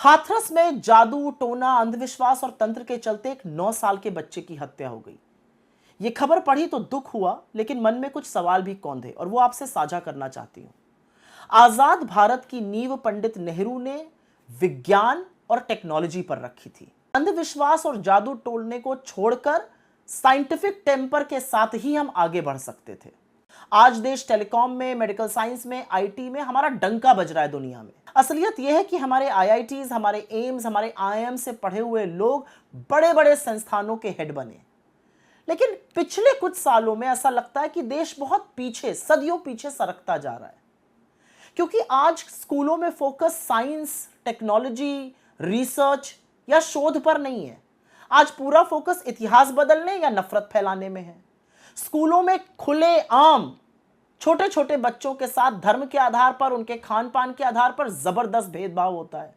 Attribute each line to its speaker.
Speaker 1: हाथरस में जादू, टोना, अंधविश्वास और तंत्र के चलते एक 9 साल के बच्चे की हत्या हो गई। ये खबर पढ़ी तो दुख हुआ, लेकिन मन में कुछ सवाल भी कौंधे और वो आपसे साझा करना चाहती हूं। आजाद भारत की नींव पंडित नेहरू ने विज्ञान और टेक्नोलॉजी पर रखी थी। अंधविश्वास और जादू टोलने को छोड़कर साइंटिफिक टेम्पर के साथ ही हम आगे बढ़ सकते थे। आज देश टेलीकॉम में, मेडिकल साइंस में, आईटी में हमारा डंका बज रहा है दुनिया में। असलियत यह है कि हमारे आईआईटीज, हमारे एम्स, हमारे आईआईएम से पढ़े हुए लोग बड़े बड़े संस्थानों के हेड बने। लेकिन पिछले कुछ सालों में ऐसा लगता है कि देश बहुत पीछे, सदियों पीछे सरकता जा रहा है, क्योंकि आज स्कूलों में फोकस साइंस, टेक्नोलॉजी, रिसर्च या शोध पर नहीं है। आज पूरा फोकस इतिहास बदलने या नफरत फैलाने में है। स्कूलों में खुले आम छोटे छोटे बच्चों के साथ धर्म के आधार पर, उनके खान पान के आधार पर जबरदस्त भेदभाव होता है।